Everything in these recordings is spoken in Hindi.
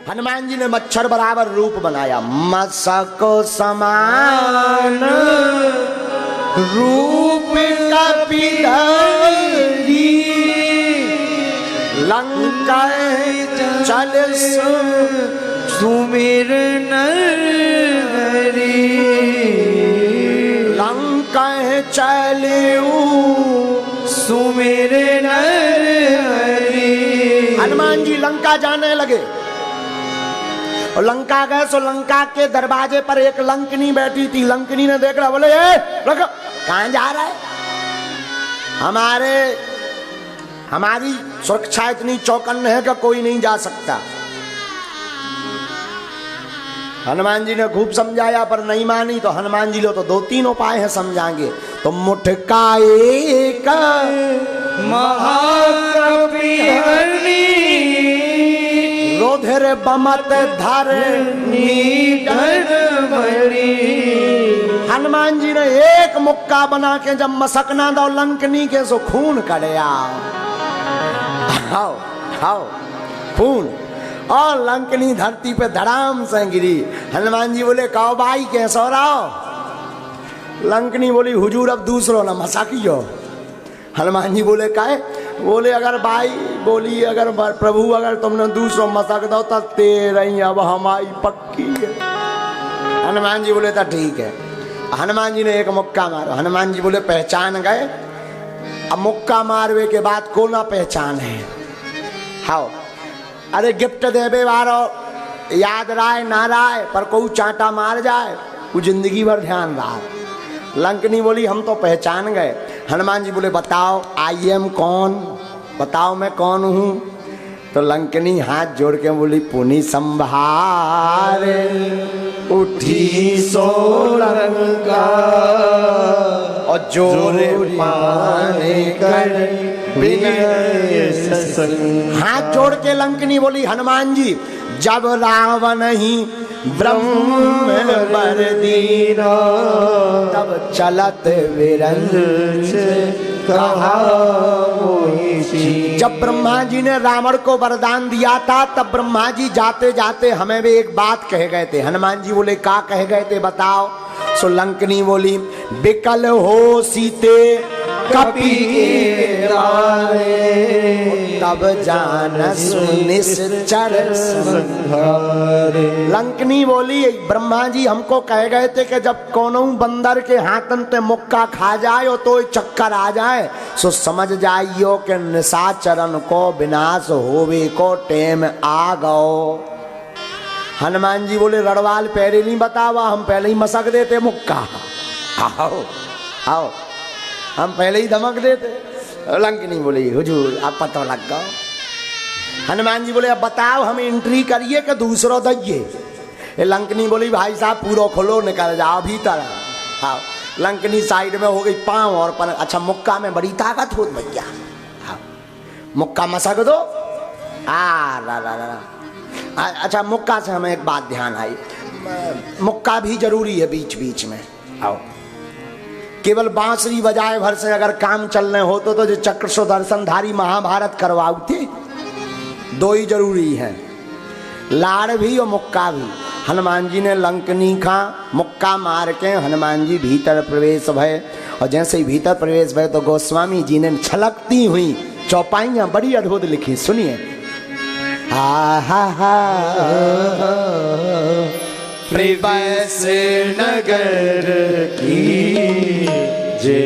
हनुमान जी ने मच्छर बराबर रूप बनाया, मसको समान रूप कपिधरी, लंका चल सुमिर नरी, लंका चले सुमिर नरी। हनुमान जी लंका जाने लगे और लंका गए सो लंका के दरवाजे पर एक लंकनी बैठी थी। लंकनी ने देख रहा, बोले कहां जा रहा है? हमारी सुरक्षा इतनी चौकन्न है कि कोई नहीं जा सकता। हनुमान जी ने खूब समझाया पर नहीं मानी, तो हनुमान जी लो तो 2-3 उपाय हैं समझाएंगे। तो मुठका एक महाकपिहरणी, रोधिर बमत धरनी धरवरी। हनुमान जी ने एक मुक्का बना के जब मसकना दो लंकनी के सो खून कड़या, खाओ खून, और लंकनी धरती पे धड़ाम से गिरी। हनुमान जी बोले कहो भाई कैसो रहो? लंकनी बोली हुजूर अब दूसरो ना मसाकियो। हनुमान जी बोले काहे? बोले अगर भाई बोली अगर प्रभु अगर तुमने दूसरो मसक दो तो तेरे अब हमारी पक्की है। हनुमान जी बोले तो ठीक है। हनुमान जी ने एक मुक्का मारो। हनुमान जी बोले पहचान गए? अब मुक्का मारवे के बाद को ना पहचान है। हाँ अरे गिफ्ट देवे वारो याद राय ना राय पर कोई चांटा मार जाए वो जिंदगी भर ध्यान रहा। लंकनी बोली हम तो पहचान गए। हनुमान जी बोले बताओ आई एम कौन, बताओ मैं कौन हूँ? तो लंकनी हाथ जोड़ के बोली पुनि संभार उठी सोलंका और जोरे पाने कर विनय सत्संग। हाथ जोड़ के लंकनी बोली हनुमान जी जब रावण ही ब्रह्म बर दीना तब चलत विरंच कहा मोहिशी। जब ब्रह्मा जी ने रावण को वरदान दिया था तब ब्रह्मा जी जाते जाते हमें भी एक बात कह गए थे। हनुमान जी बोले क्या कह गए थे बताओ? सो लंकनी बोली बिकल हो सीते कपि के तब जानस निश्चर संहारे। लंकनी बोली ब्रह्मा जी हमको कह गए थे कि जब कोनो बंदर के हाथन पे मुक्का खा जाए तो चक्कर आ जाए सो समझ जाइयो कि निशाचरन को विनाश होवे को टेम आ गओ। हनुमान जी बोले रड़वाल पहले नहीं बतावा, हम पहले ही मसक देते मुक्का। आओ आओ हम पहले ही धमक देते। लंकनी बोली हुजूर आप पता लग गओ। हनुमान जी बोले अब बताओ हम एंट्री करिए कि दूसरो दइए? लंकनी बोली भाई साहब पूरा खोलो निकल जाओ भीतर। हाँ लंकनी साइड में हो गई पाँव और पर अच्छा मुक्का में बड़ी ताकत हो भैया। हाँ मुक्का मसक दो। अच्छा मुक्का से हमें एक बात ध्यान आई, मुक्का भी जरूरी है बीच बीच में। आओ केवल बांसुरी बजाए भर से अगर काम चलने हो तो जो चक्र सुदर्शनधारी महाभारत करवाऊ थे, दो ही जरूरी है, लाड़ भी और मुक्का भी। हनुमान जी ने लंकनी का मुक्का मार के हनुमान जी भीतर प्रवेश भय और जैसे ही भीतर प्रवेश भय तो गोस्वामी जी ने छलकती हुई चौपाइयां बड़ी अद्भुत लिखी, सुनिए। हा हा हा प्रवेश नगर की जे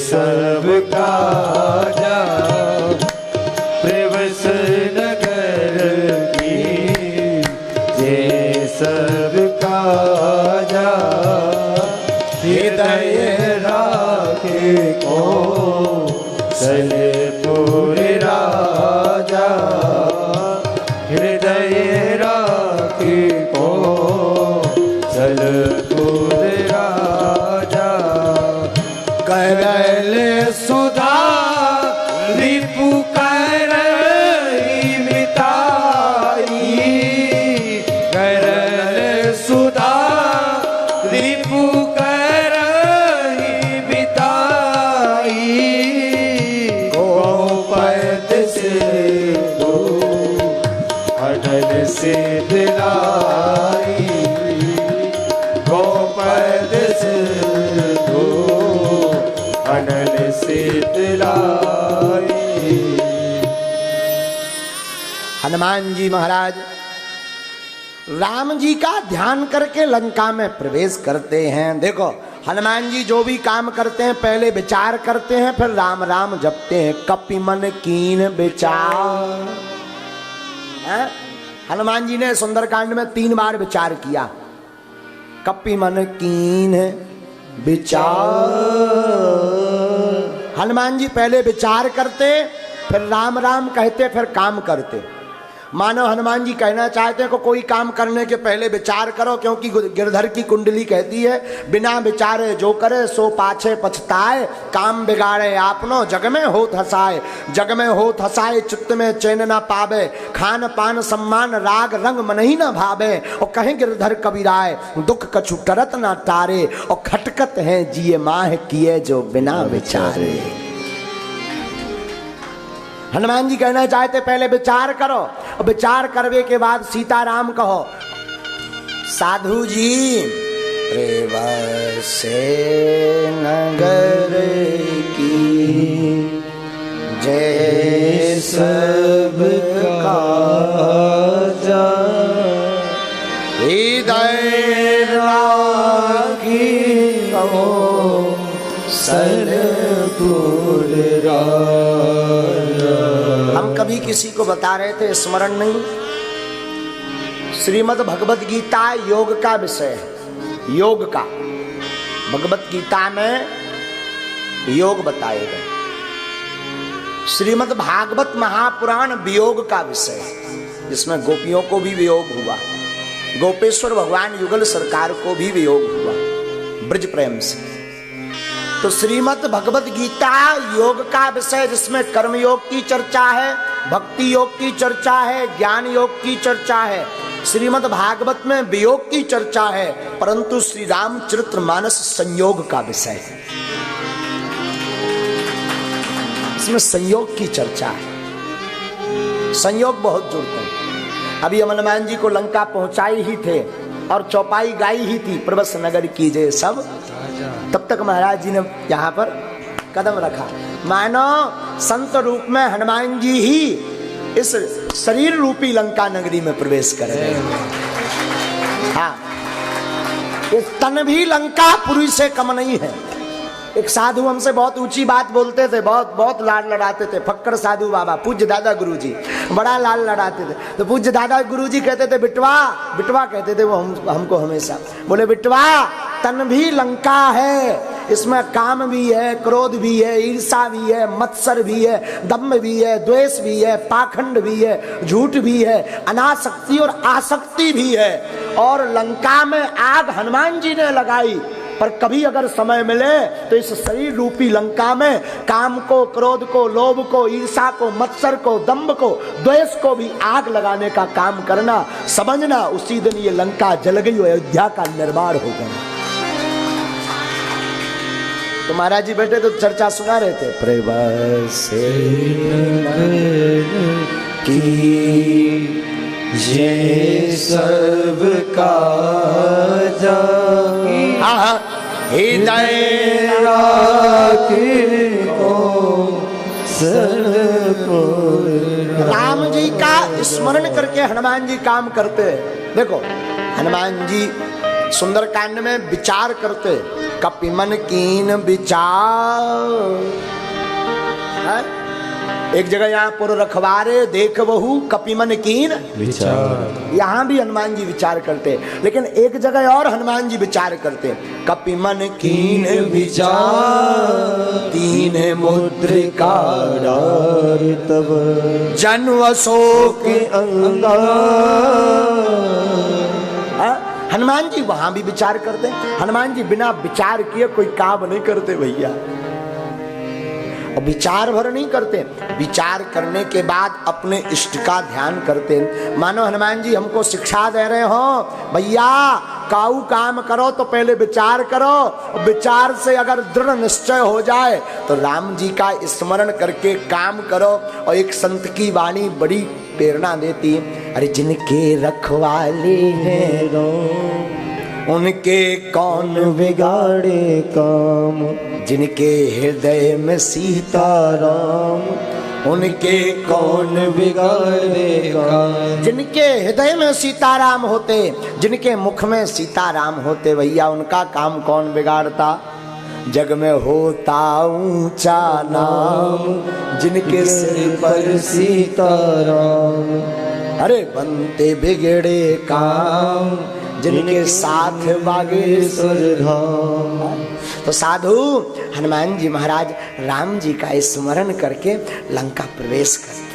सब काजा, प्रवेश नगर की जे सब काजा, हृदय राखे को सलपुर राजा, हृदय राखे को सलपुर राजा। करल सुधा रिपु करई मिताई, करल सुधा रिपु करई मिताई, गोपद से दो अडल से शीतलाई गोपद सिंधु अनल शीतलाई। हनुमान जी महाराज राम जी का ध्यान करके लंका में प्रवेश करते हैं। देखो हनुमान जी जो भी काम करते हैं पहले विचार करते हैं, फिर राम राम जपते हैं। कपि मन कीन विचार। हनुमान जी ने सुंदरकांड में 3 बार विचार किया। कपि मन कीन विचार। हनुमान जी पहले विचार करते, फिर राम राम कहते, फिर काम करते। मानो हनुमान जी कहना चाहते हैं कि कोई काम करने के पहले विचार करो, क्योंकि गिरधर की कुंडली कहती है बिना विचारे जो करे सो पाछे पछताए। काम बिगाड़े आपनो जग में होत हसाए। जग में होत हसाए चित्त में चैन ना पावे। खान पान सम्मान राग रंग मन ही ना भावे। और कहें गिरधर कबीराए दुख कछु टरत ना तारे। और खटकत है जिए माह किए जो बिना विचारे। हनुमान जी कहना चाहते पहले विचार करो, और विचार करने के बाद सीताराम कहो। साधु जी प्रेवसे नगर की जय सब काजा हृदय राखी कहो सरपुर हम कभी किसी को बता रहे थे, स्मरण नहीं। श्रीमद् भगवत गीता योग का विषय है। योग का भगवत गीता में योग बताए गए। श्रीमद् भागवत महापुराण वियोग का विषय है, जिसमें गोपियों को भी वियोग हुआ। गोपेश्वर भगवान युगल सरकार को भी वियोग हुआ ब्रज प्रेम से। तो श्रीमद् भगवत गीता योग का विषय, जिसमें कर्म योग की चर्चा है, भक्ति योग की चर्चा है, ज्ञान योग की चर्चा है। श्रीमद् भागवत में वियोग की चर्चा है, परंतु श्री रामचरितमानस संयोग का विषय है। इसमें संयोग की चर्चा है। संयोग बहुत जुड़ते हैं। अभी हम हनुमान जी को लंका पहुंचाई ही थे और चौपाई गाई ही थी, प्रवस नगर की जय सब। तब तक महाराज जी ने यहाँ पर कदम रखा। मानो संत रूप में हनुमान जी ही इस शरीर रूपी लंका नगरी में प्रवेश कर रहे हैं। हाँ, ये तन भी लंका पुरी से कम नहीं है। एक साधु हमसे बहुत ऊंची बात बोलते थे, बहुत बहुत लाड लड़ाते थे। फक्कड़ साधु बाबा, पूज्य दादा गुरुजी, बड़ा लाड लड़ाते थे। तो पूज्य दादा गुरुजी कहते थे बिटवा, बिटवा कहते थे वो हमको हमेशा। बोले बिटवा तन भी लंका है, इसमें काम भी है, क्रोध भी है, ईर्षा भी है, मत्सर भी है, दम्भ भी है, द्वेष भी है, पाखंड भी है, झूठ भी है, अनासक्ति और आसक्ति भी है। और लंका में आग हनुमान जी ने लगाई। पर कभी अगर समय मिले तो इस शरीर रूपी लंका में काम को, क्रोध को, लोभ को, ईर्षा को, मत्सर को, दंभ को, द्वेष को भी आग लगाने का काम करना। समझना उसी दिन ये लंका जल गई, अयोध्या का निर्माण हो गया। तो महाराज जी बैठे तो चर्चा सुना रहे थे। प्रवासे की ये सब काजा हृदय राम जी का स्मरण करके हनुमान जी काम करते। देखो हनुमान जी सुंदरकांड में विचार करते। कपि मन कीन विचार। एक जगह यहाँ पुर रखवारे देख बहु कपि मन कीन विचार। यहाँ भी हनुमान जी विचार करते, लेकिन एक जगह और हनुमान जी विचार करते। कपि मन कीन विचार तीन मुद्रिका तब जन्म शोक अंगार। हनुमान जी वहां भी विचार करते। हनुमान जी बिना विचार किए कोई काम नहीं करते भैया। और विचार भर नहीं करते, विचार करने के बाद अपने इष्ट का ध्यान करते। मानो हनुमान जी हमको शिक्षा दे रहे हो, भैया काऊ काम करो तो पहले विचार करो, विचार से अगर दृढ़ निश्चय हो जाए तो राम जी का स्मरण करके काम करो। और एक संत की वाणी बड़ी प्रेरणा देती है, अरे जिनके रखवाले हैं राम, उनके कौन बिगाड़े काम, जिनके हृदय में सीताराम, उनके कौन बिगाड़े काम। जिनके हृदय में सीताराम होते, जिनके मुख में सीताराम होते, भैया उनका काम कौन बिगाड़ता। जग में होता ऊंचा नाम, जिनके सिर पर सीताराम, अरे बनते बिगड़े काम, जिनके साथ बागेश्वर धाम। तो साधु हनुमान जी महाराज राम जी का स्मरण करके लंका प्रवेश कर